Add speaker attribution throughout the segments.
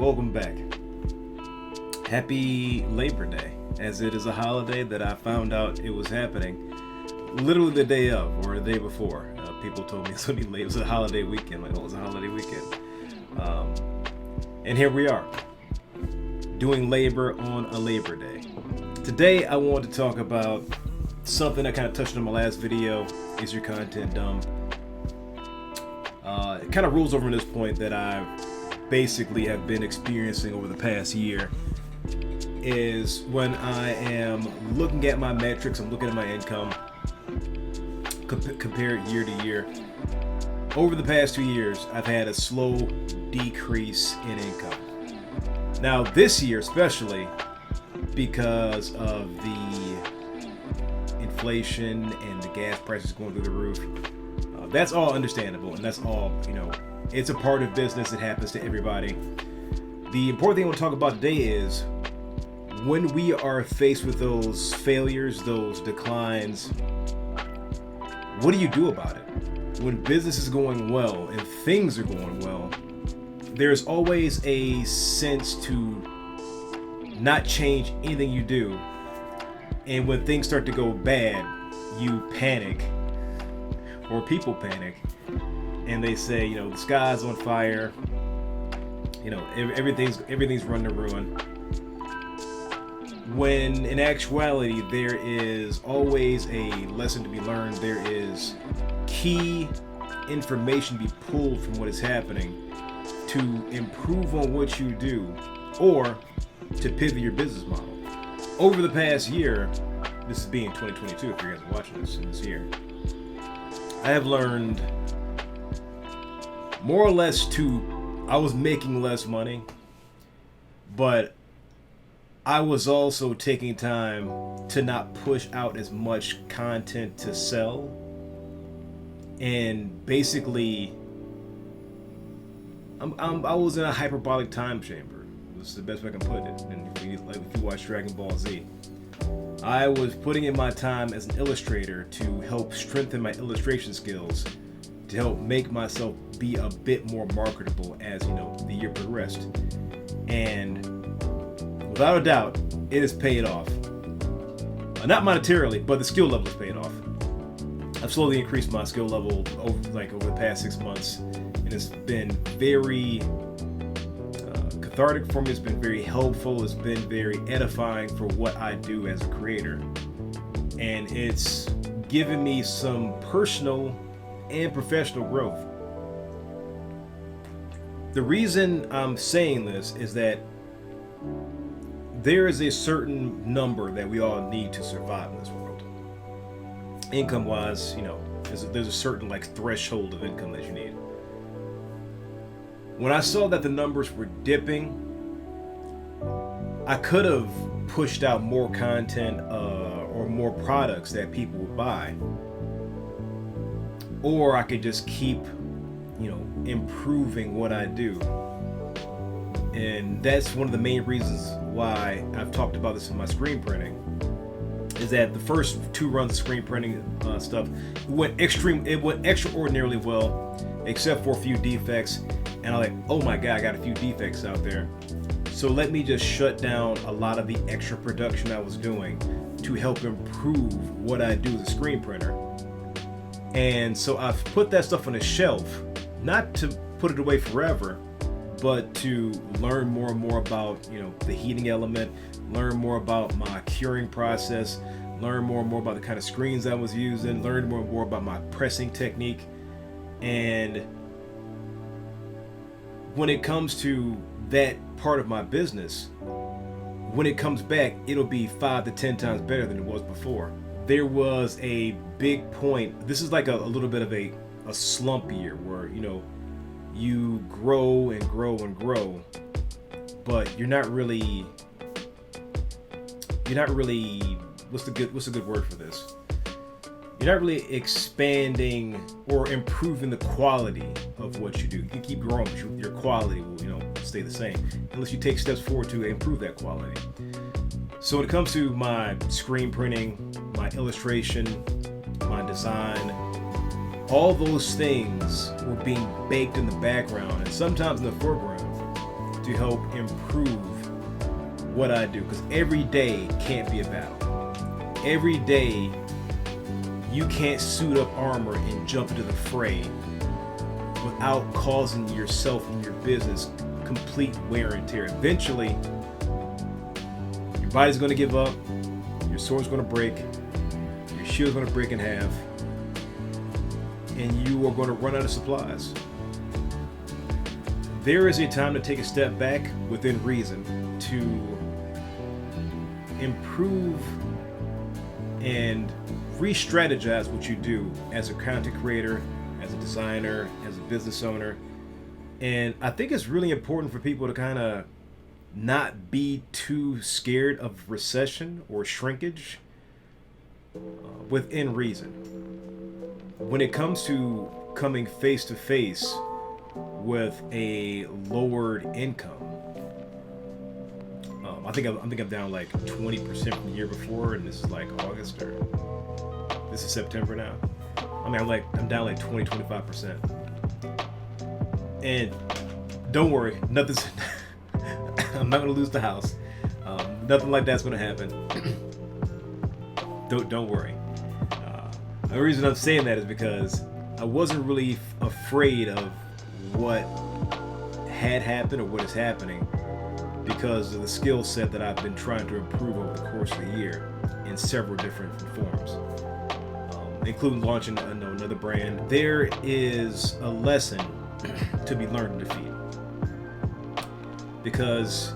Speaker 1: welcome back. Happy Labor Day, as it is a holiday that I found out it was happening literally the day of or the day before. People told me it was a holiday weekend. Like, oh, it was a holiday weekend. And here we are, doing labor on a Labor Day. Today I want to talk about something I kind of touched on my last video. Is your content dumb? It kind of rules over in this point that I basically have been experiencing over the past year is when I am looking at my metrics, I'm looking at my income, compared year to year. Over the past 2 years, I've had a slow decrease in income. Now this year especially, because of the inflation and the gas prices going through the roof, that's all understandable, and that's all, it's a part of business. It happens to everybody. The important thing I want to talk about today is when we are faced with those failures, those declines, what do you do about it? When business is going well and things are going well, there's always a sense to not change anything you do. And when things start to go bad, you panic, or people panic, and they say, the sky's on fire, everything's run to ruin. When in actuality, there is always a lesson to be learned. There is key information to be pulled from what is happening to improve on what you do or to pivot your business model. Over the past year, this is being 2022 if you guys are watching this in this year, I have learned more or less I was making less money, but I was also taking time to not push out as much content to sell. And basically, I was in a hyperbolic time chamber. This is the best way I can put it. And if you watch Dragon Ball Z, I was putting in my time as an illustrator to help strengthen my illustration skills, to help make myself be a bit more marketable as the year progressed. And without a doubt, it has paid off. Not monetarily, but the skill level has paid off. I've slowly increased my skill level over the past 6 months, and it's been very cathartic for me. It's been very helpful. It's been very edifying for what I do as a creator, and it's given me some personal and professional growth. The reason I'm saying this is that there is a certain number that we all need to survive in this world. Income-wise, there's a certain threshold of income that you need. When I saw that the numbers were dipping, I could have pushed out more content or more products that people would buy, or I could just keep, improving what I do. And that's one of the main reasons why I've talked about this in my screen printing, is that the first 2 runs of screen printing stuff went extraordinarily well, except for a few defects. And I'm like, oh my God, I got a few defects out there. So let me just shut down a lot of the extra production I was doing to help improve what I do as a screen printer. And so I've put that stuff on a shelf, not to put it away forever, but to learn more and more about, the heating element, learn more about my curing process, learn more and more about the kind of screens I was using, learn more and more about my pressing technique. And when it comes to that part of my business, when it comes back, it'll be 5 to 10 times better than it was before. There was a big point. This is like a little bit of a slump year where, you grow and grow and grow, but you're not really, what's a good word for this? You're not really expanding or improving the quality of what you do. You can keep growing, but your quality will, stay the same unless you take steps forward to improve that quality. So when it comes to my screen printing, my illustration, my design, all those things were being baked in the background and sometimes in the foreground to help improve what I do, because every day can't be a battle. Every day you can't suit up armor and jump into the fray without causing yourself and your business complete wear and tear. Eventually, your body's going to give up, your sword's going to break, your shield's going to break in half, and you are going to run out of supplies. There is a time to take a step back within reason to improve and re-strategize what you do as a content creator, as a designer, as a business owner. And I think it's really important for people to kind of not be too scared of recession or shrinkage within reason. When it comes to coming face to face with a lowered income, I think I'm down like 20% from the year before, and this is like August, or this is September now. I'm down like 20-25%. And don't worry, nothing's I'm not gonna lose the house. Nothing like that's gonna happen. Don't worry. The reason I'm saying that is because I wasn't really afraid of what had happened or what is happening, because of the skill set that I've been trying to improve over the course of the year in several different forms, including launching another brand. There is a lesson to be learned in defeat, because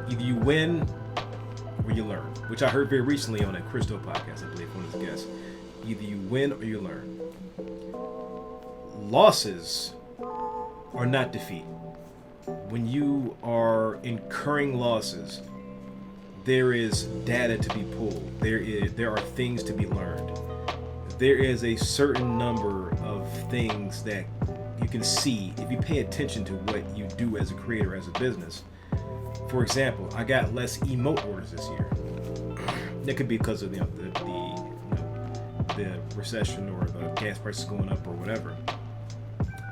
Speaker 1: either you win or you learn, which I heard very recently on a Christo podcast, I believe, one of his guests. Either you win or you learn. Losses are not defeat. When you are incurring losses, there is data to be pulled. There are things to be learned. There is a certain number of things that you can see if you pay attention to what you do as a creator, as a business. For example, I got less emote orders this year. That could be because of the recession or the gas prices going up or whatever.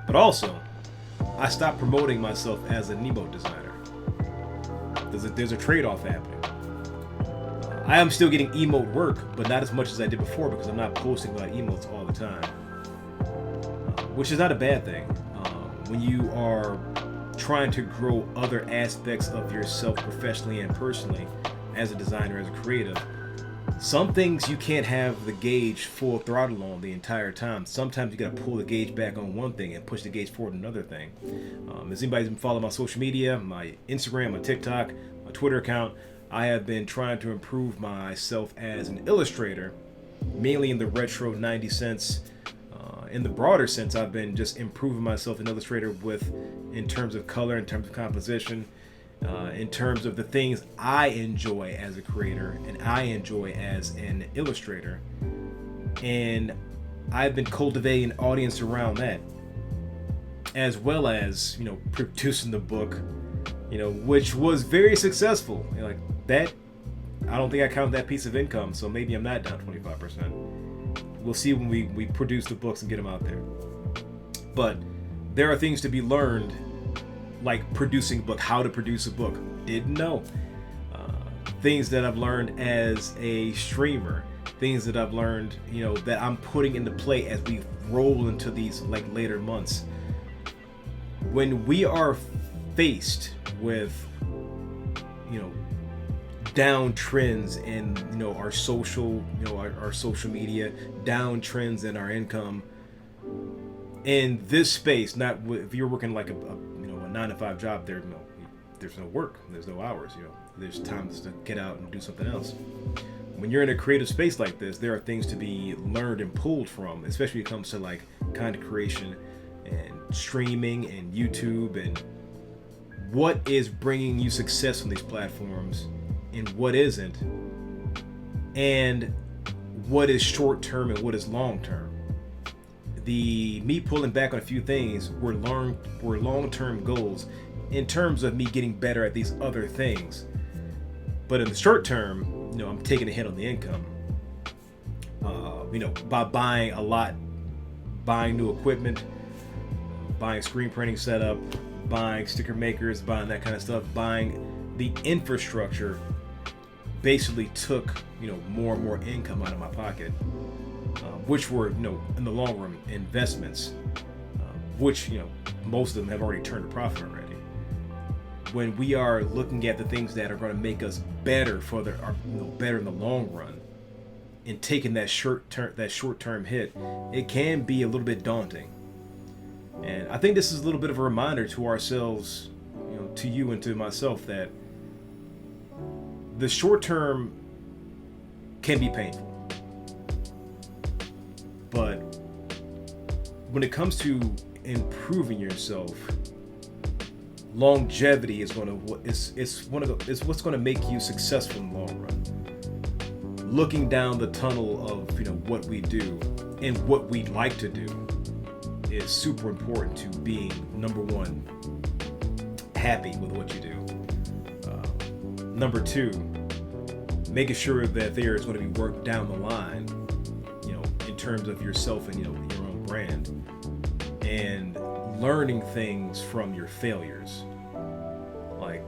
Speaker 1: But also, I stopped promoting myself as an emote designer. There's a trade-off happening. I am still getting emote work, but not as much as I did before, because I'm not posting about emotes all the time, which is not a bad thing. When you are trying to grow other aspects of yourself professionally and personally as a designer, as a creative, some things you can't have the gauge full throttle on the entire time. Sometimes you got to pull the gauge back on one thing and push the gauge forward on another thing. As anybody's been following my social media, my Instagram, my TikTok, my Twitter account, I have been trying to improve myself as an illustrator, mainly in the retro 90 cents. In the broader sense, I've been just improving myself in Illustrator in terms of color, in terms of composition, in terms of the things I enjoy as a creator and I enjoy as an illustrator. And I've been cultivating an audience around that, as well as, producing the book, which was very successful. Like that, I don't think I count that piece of income, so maybe I'm not down 25%. We'll see when we produce the books and get them out there. But there are things to be learned, like producing a book, how to produce a book. Didn't know. Things that I've learned as a streamer, things that I've learned, that I'm putting into play as we roll into these later months. When we are faced with, down trends in our social our social media, down trends in our income in this space, not if you're working like a 9-to-5 job, there's no work, there's no hours, there's times to get out and do something else. When you're in a creative space like this, there are things to be learned and pulled from, especially when it comes to like content creation and streaming and YouTube, and what is bringing you success on these platforms and what isn't, and what is short term and what is long term. Me pulling back on a few things were long-term goals in terms of me getting better at these other things. But in the short term, I'm taking a hit on the income. By buying a lot, buying new equipment, buying screen printing setup, buying sticker makers, buying that kind of stuff, buying the infrastructure basically took, more and more income out of my pocket, which were, in the long run investments, which, most of them have already turned a profit already. When we are looking at the things that are going to make us better better in the long run, and taking that short-term hit, it can be a little bit daunting. And I think this is a little bit of a reminder to ourselves, to you and to myself, that the short term can be painful. But when it comes to improving yourself, longevity is what's going to make you successful in the long run. Looking down the tunnel of what we do and what we like to do is super important to being, number one, happy with what you do. Number two, making sure that there is going to be work down the line, in terms of yourself and your own brand, and learning things from your failures. Like,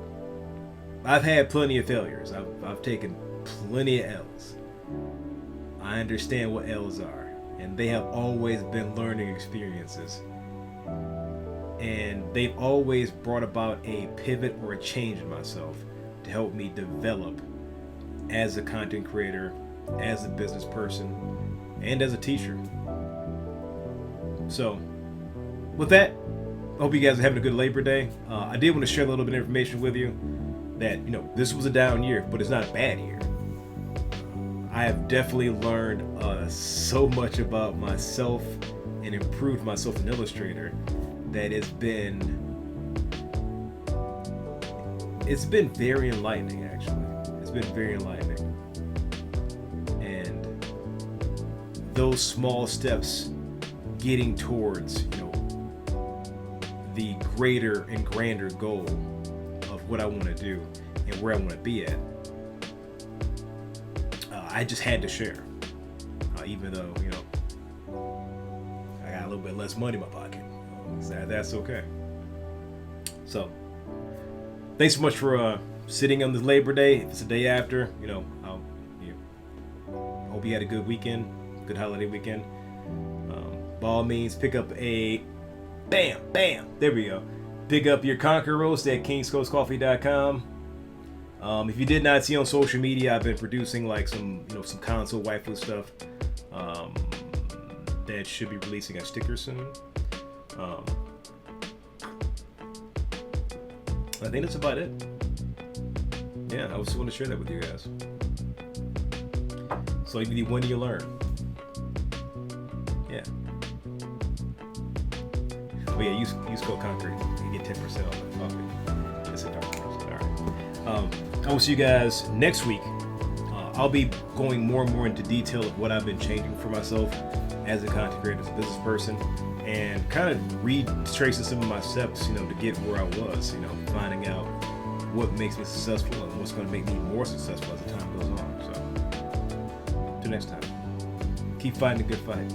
Speaker 1: I've had plenty of failures. I've taken plenty of L's. I understand what L's are, and they have always been learning experiences. And they've always brought about a pivot or a change in myself to help me develop as a content creator, as a business person, and as a teacher. So, with that, I hope you guys are having a good Labor Day. I did want to share a little bit of information with you that, this was a down year, but it's not a bad year. I have definitely learned so much about myself and improved myself in Illustrator that it's been very enlightening, actually. It's been very enlightening. And those small steps getting towards, the greater and grander goal of what I want to do and where I want to be at, I just had to share. Even though, I got a little bit less money in my pocket. That's okay. So, thanks so much for sitting on this Labor Day. If it's the day after, hope you had a good weekend, good holiday weekend. By all means, pick up a there we go. Pick up your Conquer Roast at kingscoastcoffee.com. If you did not see on social media, I've been producing some console waifu stuff that should be releasing a sticker soon. I think that's about it. Yeah, I just want to share that with you guys. So when do you learn? Yeah. Oh yeah, use code Conquer. You get 10% off the coffee. It's a dark roast. All right. I will see you guys next week. I'll be going more and more into detail of what I've been changing for myself as a content creator, as a business person, and kind of retracing some of my steps, to get where I was, finding out what makes me successful and what's going to make me more successful as the time goes on. So, till next time, keep fighting the good fight.